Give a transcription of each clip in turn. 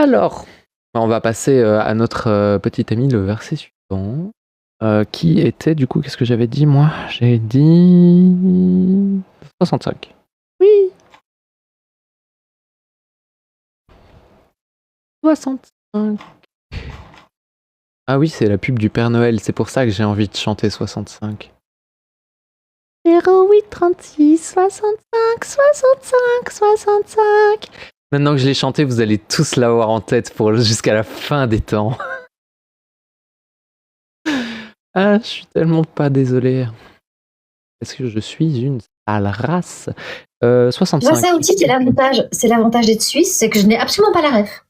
Alors, on va passer à notre petit ami le verset suivant, qui était du coup, qu'est-ce que j'avais dit moi? J'ai dit 65. Oui, 65. Ah oui, c'est la pub du Père Noël, c'est pour ça que j'ai envie de chanter 65. 08 36 65 65 65. Maintenant que je l'ai chanté, vous allez tous l'avoir en tête pour jusqu'à la fin des temps. Ah, je suis tellement pas désolé. Parce que je suis une sale race. 65. Moi, ça aussi, c'est l'avantage d'être suisse, c'est que je n'ai absolument pas la ref.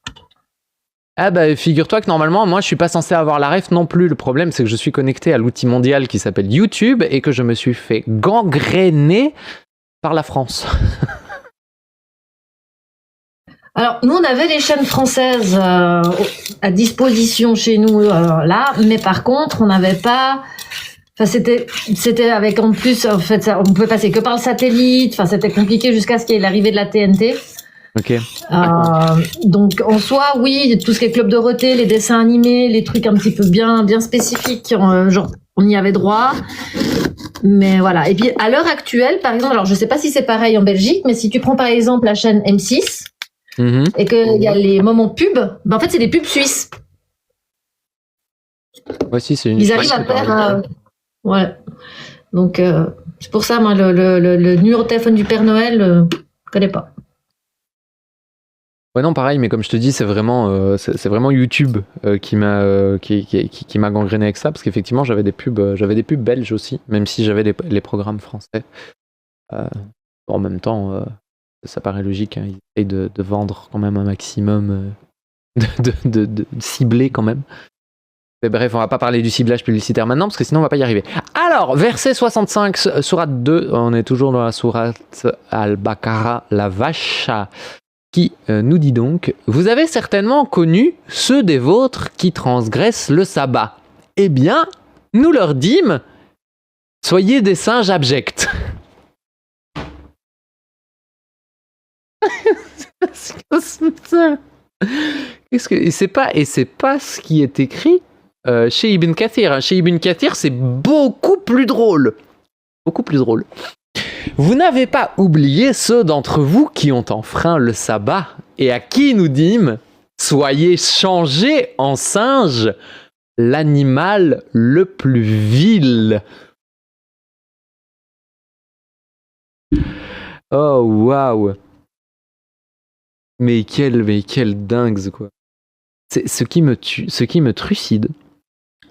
Ah bah figure-toi que normalement, moi je suis pas censé avoir la ref non plus. Le problème c'est que je suis connecté à l'outil mondial qui s'appelle YouTube et que je me suis fait gangréner par la France. Alors, nous, on avait les chaînes françaises à disposition chez nous, là, mais par contre, on n'avait pas... Enfin, c'était avec, en plus, en fait, on pouvait passer que par le satellite, enfin, c'était compliqué jusqu'à ce qu'il y ait l'arrivée de la TNT. Ok. Donc, en soi, oui, tout ce qui est club Dorothée, les dessins animés, les trucs un petit peu bien spécifiques, genre, on y avait droit. Mais voilà. Et puis, à l'heure actuelle, par exemple, alors, je sais pas si c'est pareil en Belgique, mais si tu prends par exemple la chaîne M6, et qu'il y a les moments pubs, ben en fait, c'est des pubs suisses. Voici, c'est une... Ils arrivent à faire... ouais. Donc, c'est pour ça, moi, le numéro de téléphone du Père Noël, je connais pas. Ouais, non, pareil, mais comme je te dis, c'est vraiment YouTube qui m'a gangréné avec ça, parce qu'effectivement, j'avais des pubs belges aussi, même si j'avais les programmes français. En même temps, ça paraît logique, hein, ils essayent de vendre quand même un maximum, de cibler quand même. Mais bref, on va pas parler du ciblage publicitaire maintenant, parce que sinon on va pas y arriver. Alors, verset 65, sourate 2, on est toujours dans la sourate Al-Baqarah, la vache, qui nous dit donc « Vous avez certainement connu ceux des vôtres qui transgressent le sabbat. Eh bien, nous leur dîmes, soyez des singes abjects. » Et c'est pas ce qui est écrit chez Ibn Kathir. Chez Ibn Kathir, c'est beaucoup plus drôle. Beaucoup plus drôle. Vous n'avez pas oublié ceux d'entre vous qui ont enfreint le sabbat et à qui nous dîmes soyez changés en singes, l'animal le plus vil. Oh waouh. Mais quel dingue quoi. C'est ce qui me trucide.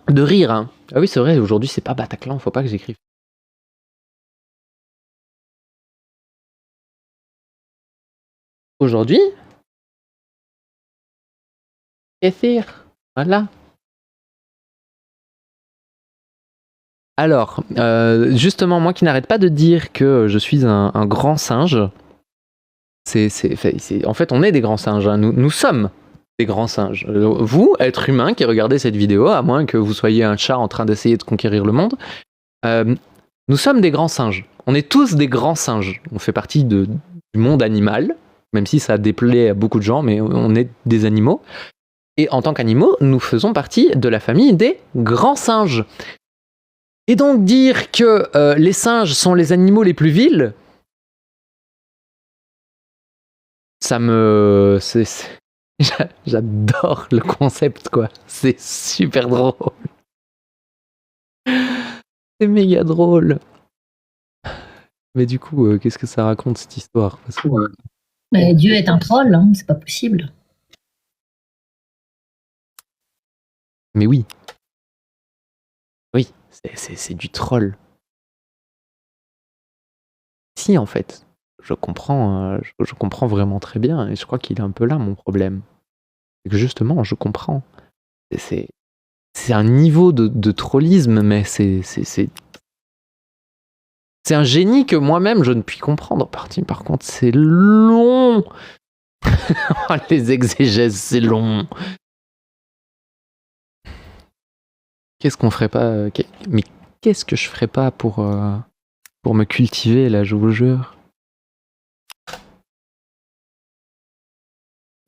De rire, hein. Ah oui, c'est vrai, aujourd'hui c'est pas Bataclan, faut pas que j'écrive. Aujourd'hui, Kathir, voilà. Alors, justement, moi qui n'arrête pas de dire que je suis un grand singe, en fait, on est des grands singes, hein. Nous sommes des grands singes. Vous, être humain qui regardez cette vidéo, à moins que vous soyez un chat en train d'essayer de conquérir le monde, nous sommes des grands singes. On est tous des grands singes. On fait partie du monde animal, même si ça déplaît à beaucoup de gens, mais on est des animaux. Et en tant qu'animaux, nous faisons partie de la famille des grands singes. Et donc dire que les singes sont les animaux les plus vils, ça me... J'adore le concept, quoi. C'est super drôle. C'est méga drôle. Mais du coup, qu'est-ce que ça raconte, cette histoire? Parce que... Mais Dieu est un troll, hein, c'est pas possible. Mais oui. Oui, c'est du troll. Si, en fait. Je comprends vraiment très bien, et je crois qu'il est un peu là, mon problème. C'est que justement, je comprends. C'est un niveau de trollisme, mais c'est un génie que moi-même je ne puis comprendre. Par contre, c'est long. Les exégèses, c'est long. Qu'est-ce qu'on ferait pas Mais qu'est-ce que je ferais pas pour me cultiver, là, je vous jure.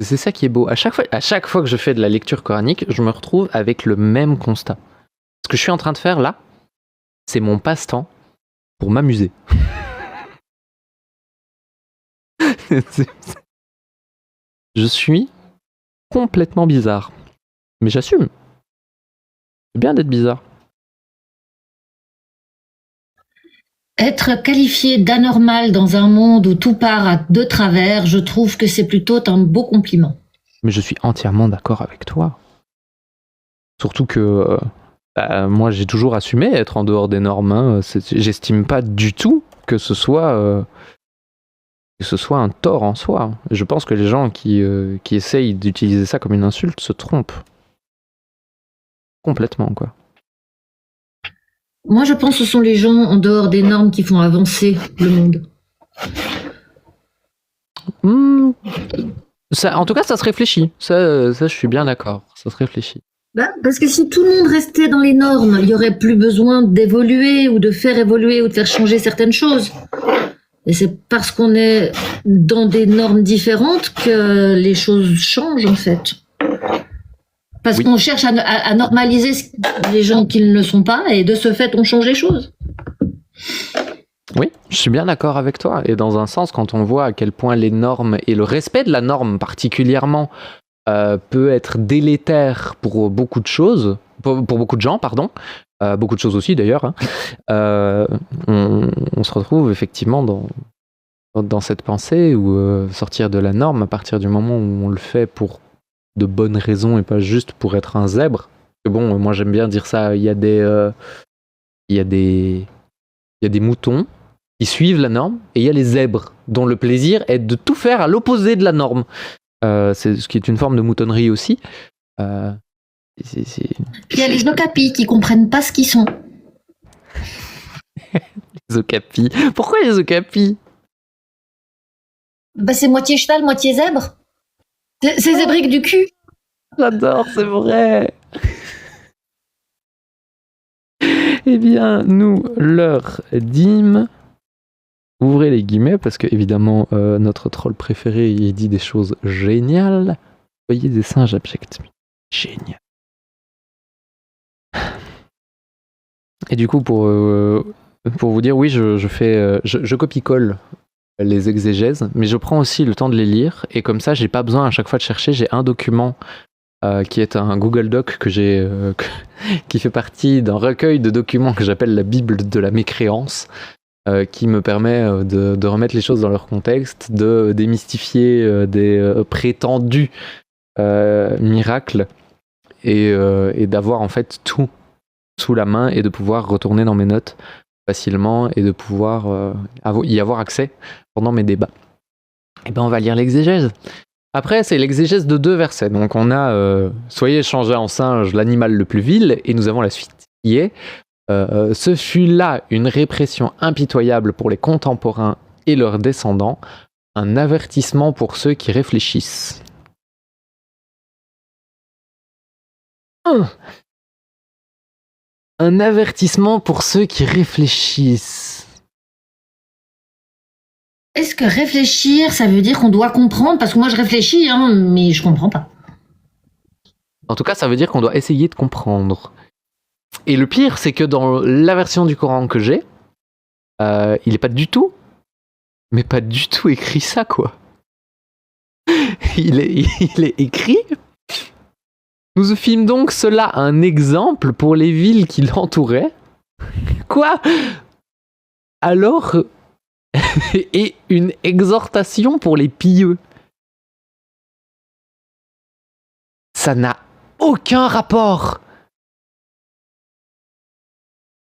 C'est ça qui est beau. À chaque fois que je fais de la lecture coranique, je me retrouve avec le même constat. Ce que je suis en train de faire là, c'est mon passe-temps pour m'amuser. Je suis complètement bizarre. Mais j'assume. C'est bien d'être bizarre. Être qualifié d'anormal dans un monde où tout part de travers, je trouve que c'est plutôt un beau compliment. Mais je suis entièrement d'accord avec toi. Surtout que moi, j'ai toujours assumé être en dehors des normes. Hein. J'estime pas du tout que ce soit un tort en soi. Je pense que les gens qui essayent d'utiliser ça comme une insulte se trompent. Complètement, quoi. Moi, je pense que ce sont les gens en dehors des normes qui font avancer le monde. Ça, en tout cas, ça se réfléchit. Ça, je suis bien d'accord. Ça se réfléchit. Parce que si tout le monde restait dans les normes, il n'y aurait plus besoin d'évoluer ou de faire évoluer ou de faire changer certaines choses. Et c'est parce qu'on est dans des normes différentes que les choses changent, en fait. Parce qu'on cherche à normaliser les gens qui ne le sont pas, et de ce fait, on change les choses. Oui, je suis bien d'accord avec toi. Et dans un sens, quand on voit à quel point les normes, et le respect de la norme particulièrement, peut être délétère pour beaucoup de choses, pour beaucoup de gens, pardon, beaucoup de choses aussi d'ailleurs, hein, on se retrouve effectivement dans cette pensée où sortir de la norme à partir du moment où on le fait pour de bonnes raisons et pas juste pour être un zèbre. Et bon, moi j'aime bien dire ça, il y a des moutons qui suivent la norme et il y a les zèbres dont le plaisir est de tout faire à l'opposé de la norme. C'est ce qui est une forme de moutonnerie aussi. Puis il y a les okapis qui comprennent pas ce qu'ils sont. Les okapis. Pourquoi les okapis ? C'est moitié cheval, moitié zèbre. C'est zébrique du cul. J'adore, c'est vrai. Eh bien, nous leur dîmes. Ouvrez les guillemets, parce que évidemment, notre troll préféré, il dit des choses géniales. Voyez des singes abjects. Génial. Et du coup, pour vous dire, oui, je copie-colle les exégèses, mais je prends aussi le temps de les lire, et comme ça, j'ai pas besoin à chaque fois de chercher. J'ai un document qui est un Google Doc que j'ai, qui fait partie d'un recueil de documents que j'appelle la Bible de la mécréance, qui me permet de remettre les choses dans leur contexte, de démystifier des prétendus miracles, et d'avoir en fait tout sous la main et de pouvoir retourner dans mes notes facilement et de pouvoir y avoir accès pendant mes débats. Et ben on va lire l'exégèse. Après, c'est l'exégèse de 2 versets. Donc on a soyez changé en singe l'animal le plus vil, et nous avons la suite qui est ce fut là une répression impitoyable pour les contemporains et leurs descendants, un avertissement pour ceux qui réfléchissent. Un avertissement pour ceux qui réfléchissent. Est-ce que réfléchir, ça veut dire qu'on doit comprendre ? Parce que moi je réfléchis, hein, mais je comprends pas. En tout cas, ça veut dire qu'on doit essayer de comprendre. Et le pire, c'est que dans la version du Coran que j'ai, il est pas du tout écrit ça, quoi. Il est écrit... Nous fîmes donc cela un exemple pour les villes qui l'entouraient. Quoi ? Alors, et une exhortation pour les pieux. Ça n'a aucun rapport.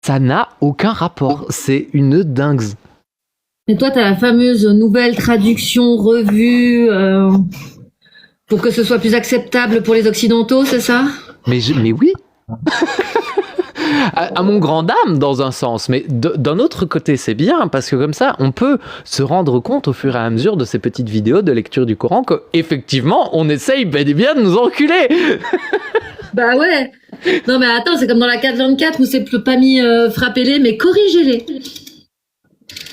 Ça n'a aucun rapport. C'est une dingue. Et toi, t'as la fameuse nouvelle traduction revue pour que ce soit plus acceptable pour les Occidentaux, c'est ça ? Mais oui. À mon grand dam, dans un sens. Mais d'un autre côté, c'est bien, parce que comme ça, on peut se rendre compte au fur et à mesure de ces petites vidéos de lecture du Coran qu'effectivement, on essaye bel et bien de nous enculer. Bah ouais. Non mais attends, c'est comme dans la 424 où c'est pas mis frappez-les, mais corrigez-les.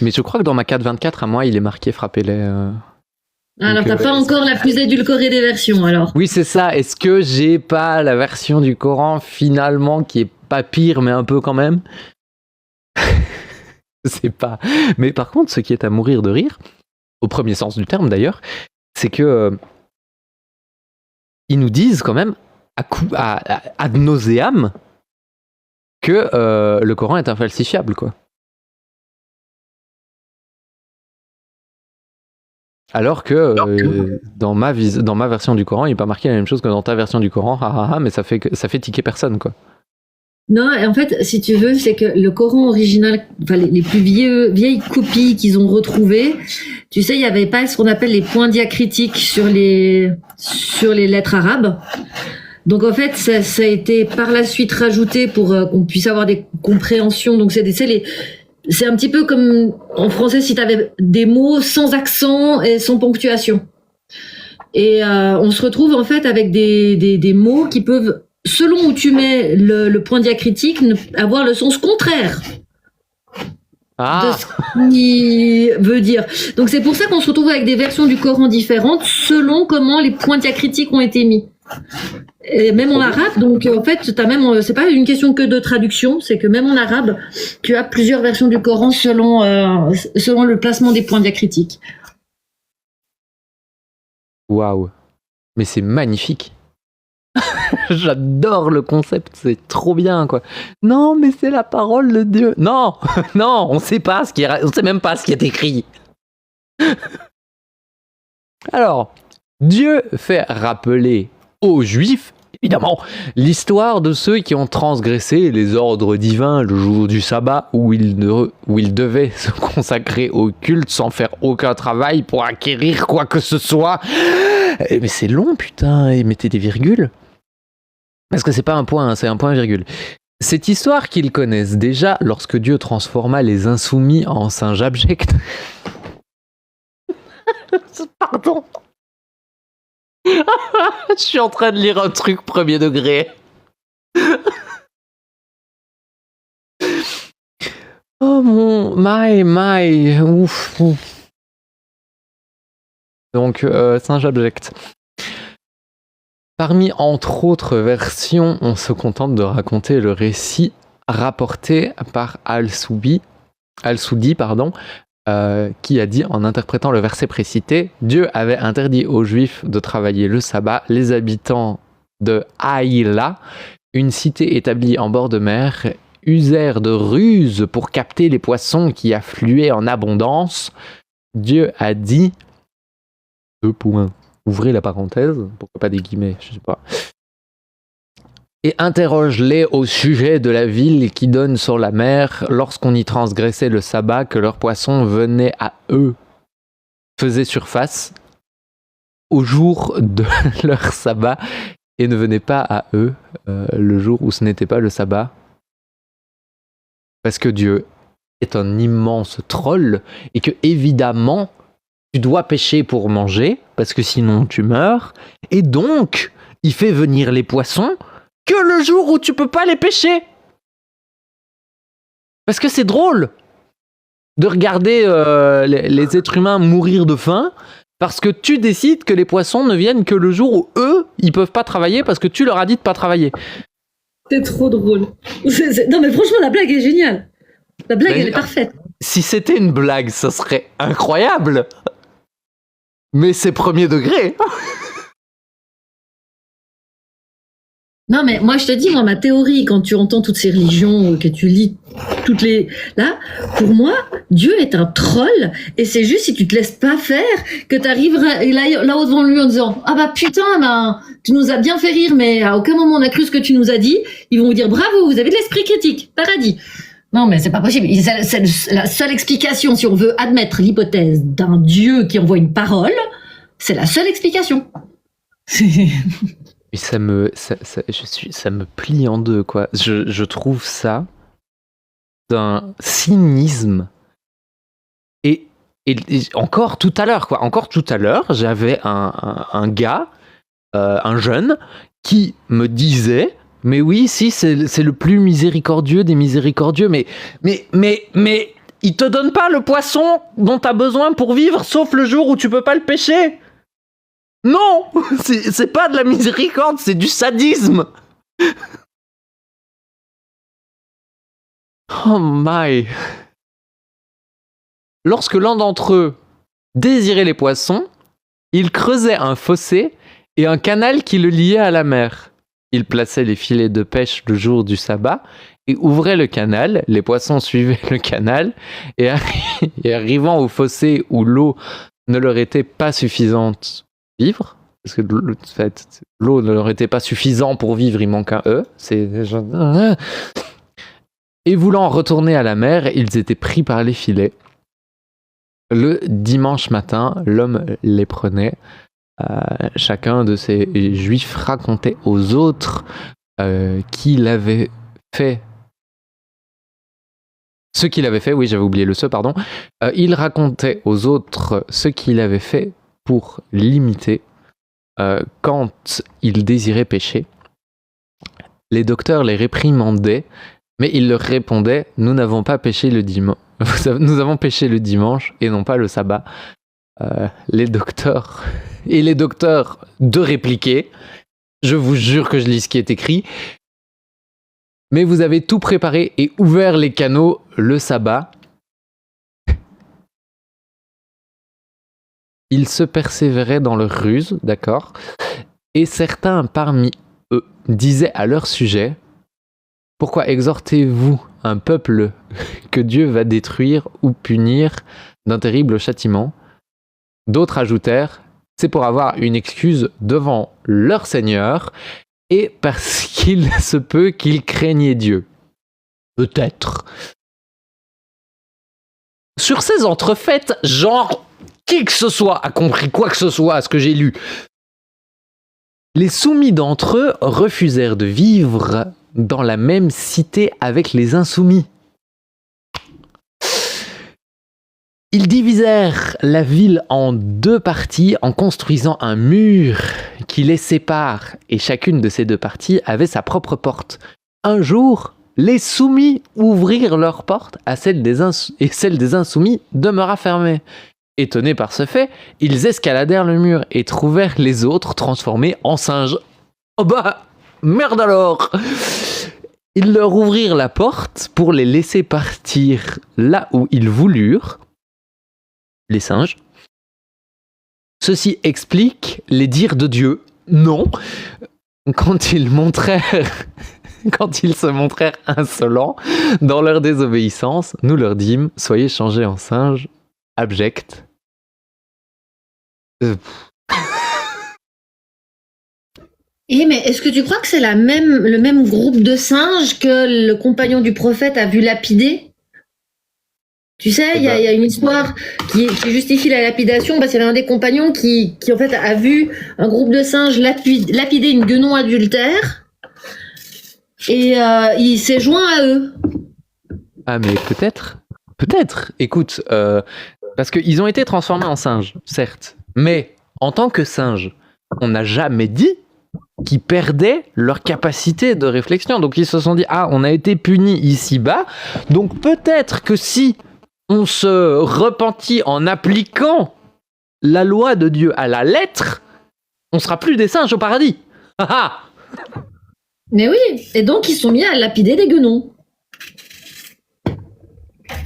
Mais je crois que dans ma 424, à moi, il est marqué frappez-les. Alors, Donc, t'as pas encore la plus édulcorée des versions, alors. oui, c'est ça. Est-ce que j'ai pas la version du Coran finalement qui est pas pire, mais un peu quand même? Je sais pas. Mais par contre, ce qui est à mourir de rire, au premier sens du terme d'ailleurs, c'est que ils nous disent quand même ad nauseam que le Coran est infalsifiable, quoi. Alors que dans ma version du Coran, il n'est pas marqué la même chose que dans ta version du Coran, mais ça fait tiquer personne, quoi. Non, et en fait, si tu veux, c'est que le Coran original, enfin les plus vieilles copies qu'ils ont retrouvées, tu sais, il n'y avait pas ce qu'on appelle les points diacritiques sur les lettres arabes. Donc en fait, ça a été par la suite rajouté pour qu'on puisse avoir des compréhensions. Donc c'est un petit peu comme en français si tu avais des mots sans accent et sans ponctuation. Et on se retrouve en fait avec des mots qui peuvent, selon où tu mets le point diacritique, avoir le sens contraire de ce qu'il veut dire. Donc c'est pour ça qu'on se retrouve avec des versions du Coran différentes selon comment les points diacritiques ont été mis. Et même en arabe, donc en fait, c'est pas une question que de traduction, c'est que même en arabe, tu as plusieurs versions du Coran selon le placement des points diacritiques. Waouh, mais c'est magnifique. J'adore le concept, c'est trop bien, quoi. Non, mais c'est la parole de Dieu. Non, non, on sait même pas ce qui est écrit. Alors, Dieu fait rappeler aux Juifs, évidemment, l'histoire de ceux qui ont transgressé les ordres divins le jour du sabbat où ils devaient se consacrer au culte sans faire aucun travail pour acquérir quoi que ce soit. Mais c'est long, putain, et mettez des virgules. Parce que c'est pas un point, c'est un point-virgule. Cette histoire qu'ils connaissent déjà lorsque Dieu transforma les insoumis en singes abjects. Pardon. Je suis en train de lire un truc premier degré. Oh mon... My... Ouf. Donc, singe abject. Parmi entre autres versions, on se contente de raconter le récit rapporté par Al-Soudi, qui a dit en interprétant le verset précité, Dieu avait interdit aux Juifs de travailler le sabbat. Les habitants de Haïla, une cité établie en bord de mer, usèrent de ruses pour capter les poissons qui affluaient en abondance. Dieu a dit... Ouvrez la parenthèse, pourquoi pas des guillemets, je sais pas. Et interroge-les au sujet de la ville qui donne sur la mer, lorsqu'on y transgressait le sabbat, que leurs poissons venaient à eux, faisaient surface au jour de leur sabbat et ne venaient pas à eux le jour où ce n'était pas le sabbat. Parce que Dieu est un immense troll et que évidemment tu dois pêcher pour manger, parce que sinon tu meurs, et donc il fait venir les poissons que le jour où tu peux pas les pêcher. Parce que c'est drôle de regarder les êtres humains mourir de faim, parce que tu décides que les poissons ne viennent que le jour où eux, ils peuvent pas travailler, parce que tu leur as dit de pas travailler. C'est trop drôle. Non mais franchement, la blague est géniale. La blague, elle est parfaite. Si c'était une blague, ça serait incroyable. Mais c'est premier degré. Non, mais moi, je te dis, ma théorie, quand tu entends toutes ces religions, que tu lis toutes les... Là, pour moi, Dieu est un troll, et c'est juste si tu te laisses pas faire, que tu arrives là-haut devant lui en disant « Ah bah putain, tu nous as bien fait rire, mais à aucun moment on a cru ce que tu nous as dit. » Ils vont vous dire « Bravo, vous avez de l'esprit critique, paradis. » Non, mais c'est pas possible. C'est la seule explication, si on veut admettre l'hypothèse d'un Dieu qui envoie une parole, c'est la seule explication. Et ça me plie en deux, quoi. Je trouve ça d'un cynisme. Et encore tout à l'heure, quoi. Encore tout à l'heure, j'avais un gars, un jeune, qui me disait... Mais oui, si, c'est le plus miséricordieux des miséricordieux, mais il te donne pas le poisson dont t'as besoin pour vivre, sauf le jour où tu peux pas le pêcher. Non, c'est pas de la miséricorde, c'est du sadisme. Oh my. Lorsque l'un d'entre eux désirait les poissons, il creusait un fossé et un canal qui le liait à la mer. Il plaçait les filets de pêche le jour du sabbat et ouvrait le canal. Les poissons suivaient le canal et arrivant au fossé où l'eau ne leur était pas suffisante pour vivre, parce que l'eau ne leur était pas suffisante pour vivre, il manque un E. Et voulant retourner à la mer, ils étaient pris par les filets. Le dimanche matin, l'homme les prenait. Chacun de ces juifs racontait aux autres qu'il avait fait ce qu'il avait fait. Oui, j'avais oublié le ce, pardon. Il racontait aux autres ce qu'il avait fait pour l'imiter quand il désirait pécher. Les docteurs les réprimandaient, mais il leur répondait: nous n'avons pas péché le dimanche. Nous avons péché le dimanche et non pas le sabbat. Les docteurs de répliquer: je vous jure que je lis ce qui est écrit, mais vous avez tout préparé et ouvert les canaux le sabbat. Ils se persévéraient dans leur ruse, d'accord, et certains parmi eux disaient à leur sujet: pourquoi exhortez-vous un peuple que Dieu va détruire ou punir d'un terrible châtiment? D'autres ajoutèrent: c'est pour avoir une excuse devant leur Seigneur et parce qu'il se peut qu'ils craignaient Dieu. Peut-être. Sur ces entrefaites, genre, qui que ce soit a compris quoi que ce soit à ce que j'ai lu. Les soumis d'entre eux refusèrent de vivre dans la même cité avec les insoumis. Ils divisèrent la ville en 2 parties en construisant un mur qui les sépare, et chacune de ces 2 parties avait sa propre porte. Un jour, les soumis ouvrirent leur porte et celle des insoumis demeura fermée. Étonnés par ce fait, ils escaladèrent le mur et trouvèrent les autres transformés en singes. Oh bah, merde alors! Ils leur ouvrirent la porte pour les laisser partir là où ils voulurent, les singes. Ceci explique les dires de Dieu. Non, quand ils se montrèrent insolents dans leur désobéissance, nous leur dîmes: soyez changés en singes abjects. Mais est-ce que tu crois que c'est le même groupe de singes que le compagnon du prophète a vu lapider? Tu sais, il y a une histoire qui justifie la lapidation parce qu'il y avait un des compagnons qui en fait a vu un groupe de singes lapider une guenon adultère et il s'est joint à eux. Ah mais peut-être. Écoute, parce qu'ils ont été transformés en singes, certes, mais en tant que singes, on n'a jamais dit qu'ils perdaient leur capacité de réflexion. Donc ils se sont dit: ah, on a été punis ici-bas, donc peut-être que si on se repentit en appliquant la loi de Dieu à la lettre, on sera plus des singes au paradis. Mais oui, et donc ils sont mis à lapider des guenons.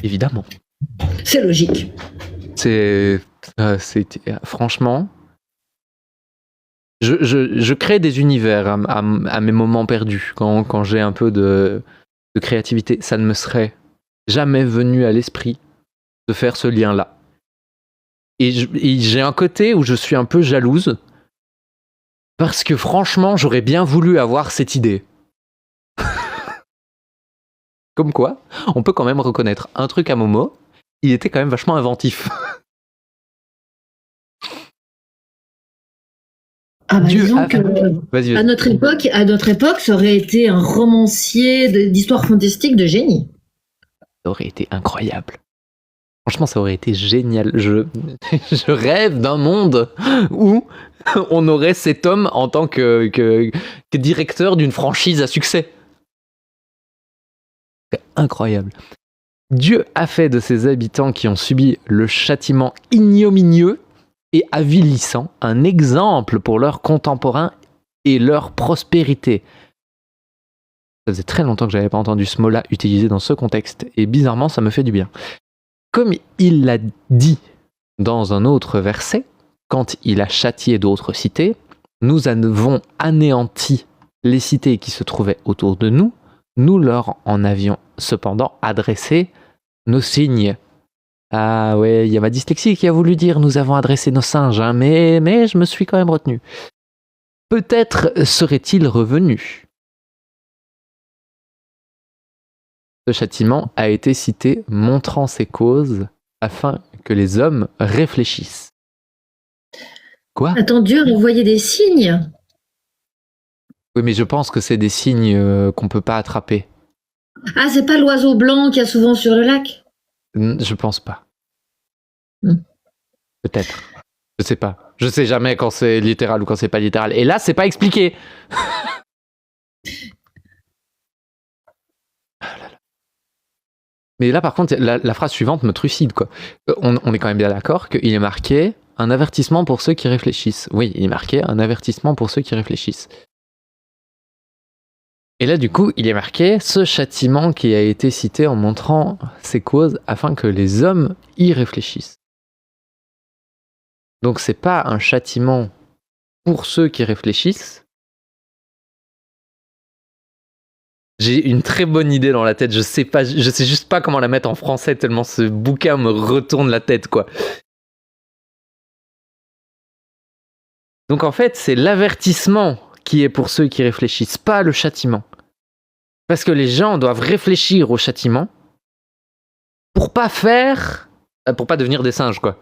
Évidemment. C'est logique. C'est franchement, je crée des univers à mes moments perdus quand j'ai un peu de créativité. Ça ne me serait jamais venu à l'esprit de faire ce lien-là. Et j'ai un côté où je suis un peu jalouse parce que franchement, j'aurais bien voulu avoir cette idée. Comme quoi, on peut quand même reconnaître un truc à Momo, il était quand même vachement inventif. Ah bah disons que vas-y. À notre époque, ça aurait été un romancier d'histoire fantastique de génie. Ça aurait été incroyable. Franchement, ça aurait été génial. Je rêve d'un monde où on aurait cet homme en tant que directeur d'une franchise à succès. C'est incroyable. Dieu a fait de ses habitants qui ont subi le châtiment ignominieux et avilissant un exemple pour leurs contemporains et leur prospérité. Ça faisait très longtemps que j'avais pas entendu ce mot-là utilisé dans ce contexte, et bizarrement, ça me fait du bien. Comme il l'a dit dans un autre verset, quand il a châtié d'autres cités, nous avons anéanti les cités qui se trouvaient autour de nous, nous leur en avions cependant adressé nos signes. Ah ouais, il y a ma dyslexie qui a voulu dire nous avons adressé nos singes, hein, mais je me suis quand même retenu. Peut-être serait-il revenu. Ce châtiment a été cité montrant ses causes afin que les hommes réfléchissent. Quoi ? Attends, Dieu a envoyé des signes. Oui, mais je pense que c'est des signes qu'on peut pas attraper. Ah, c'est pas l'oiseau blanc qu'il y a souvent sur le lac? Je pense pas. Hmm. Peut-être. Je sais pas. Je sais jamais quand c'est littéral ou quand c'est pas littéral. Et là, c'est pas expliqué. Mais là, par contre, la phrase suivante me trucide, quoi. On est quand même bien d'accord qu'il est marqué un avertissement pour ceux qui réfléchissent. Oui, il est marqué un avertissement pour ceux qui réfléchissent. Et là, du coup, il est marqué ce châtiment qui a été cité en montrant ses causes afin que les hommes y réfléchissent. Donc, c'est pas un châtiment pour ceux qui réfléchissent. J'ai une très bonne idée dans la tête, je sais juste pas comment la mettre en français tellement ce bouquin me retourne la tête, quoi. Donc en fait, c'est l'avertissement qui est pour ceux qui réfléchissent, pas le châtiment. Parce que les gens doivent réfléchir au châtiment pour pas devenir des singes, quoi.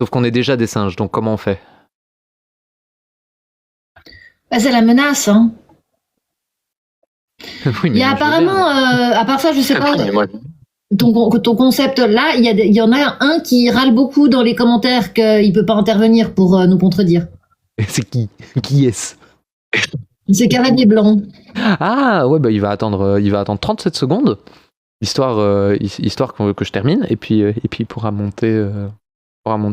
Sauf qu'on est déjà des singes, donc comment on fait ? Bah, c'est la menace, hein. Oui, Il y a apparemment, à part ça, je sais pas, ton concept là, il y en a un qui râle beaucoup dans les commentaires qu'il peut pas intervenir pour nous contredire. C'est qui ? Qui est-ce ? C'est Cavalier Blanc. Ah ouais, bah il va attendre 37 secondes, histoire que je termine, et puis il pourra monter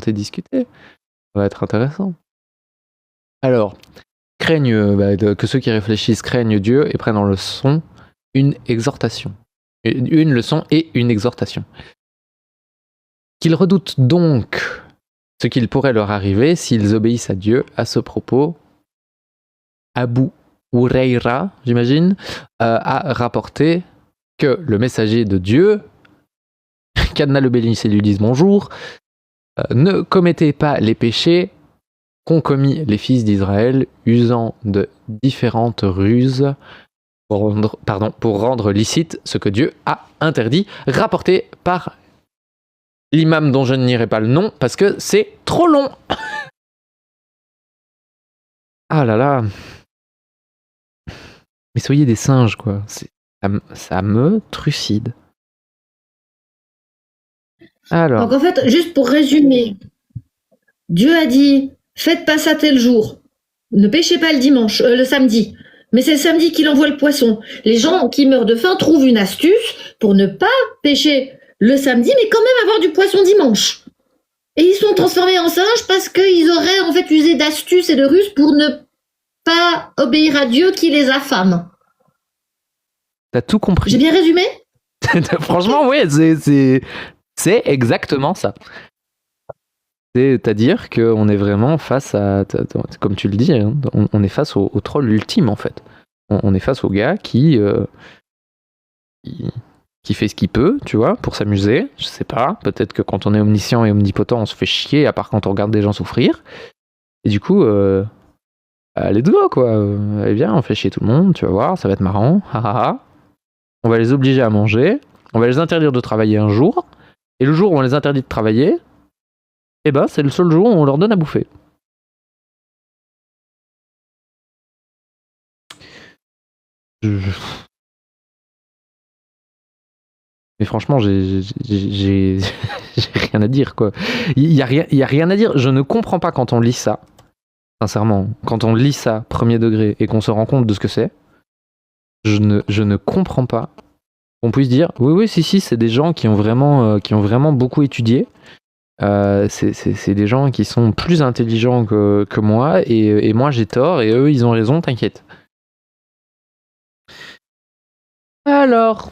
discuter. Ça va être intéressant. Alors, que ceux qui réfléchissent craignent Dieu et prennent en leçon une exhortation. Une leçon et une exhortation. Qu'ils redoutent donc ce qu'il pourrait leur arriver s'ils obéissent à Dieu. À ce propos, Abu Huraira, j'imagine, a rapporté que le messager de Dieu, qu'Adna le bénisse et lui dise bonjour, ne commettez pas les péchés qu'ont commis les fils d'Israël, usant de différentes ruses pour rendre licite ce que Dieu a interdit, rapporté par l'imam dont je ne nierai pas le nom parce que c'est trop long. Ah là là. Mais soyez des singes, quoi. Ça me trucide. Alors. Donc en fait, juste pour résumer, Dieu a dit, faites pas ça tel jour. Ne pêchez pas le samedi. Mais c'est le samedi qu'il envoie le poisson. Les gens qui meurent de faim trouvent une astuce pour ne pas pêcher le samedi, mais quand même avoir du poisson dimanche. Et ils sont transformés en singes parce qu'ils auraient en fait usé d'astuces et de ruses pour ne pas obéir à Dieu qui les affame. T'as tout compris. J'ai bien résumé ? Franchement, oui, c'est exactement ça. C'est-à-dire qu'on est vraiment face à, comme tu le dis, hein, on est face au troll ultime en fait. On est face au gars qui fait ce qu'il peut, tu vois, pour s'amuser. Je sais pas, peut-être que quand on est omniscient et omnipotent, on se fait chier, à part quand on regarde des gens souffrir. Et du coup, let's go quoi. Allez bien, on fait chier tout le monde, tu vas voir, ça va être marrant. On va les obliger à manger, on va les interdire de travailler un jour, et le jour où on les interdit de travailler, eh ben, c'est le seul jour où on leur donne à bouffer. Mais franchement, j'ai rien à dire, quoi. Il y a rien à dire. Je ne comprends pas quand on lit ça. Sincèrement, quand on lit ça, premier degré, et qu'on se rend compte de ce que c'est, je ne comprends pas qu'on puisse dire, oui, si, c'est des gens qui ont vraiment beaucoup étudié, c'est des gens qui sont plus intelligents que moi, et moi j'ai tort, et eux ils ont raison, t'inquiète. Alors,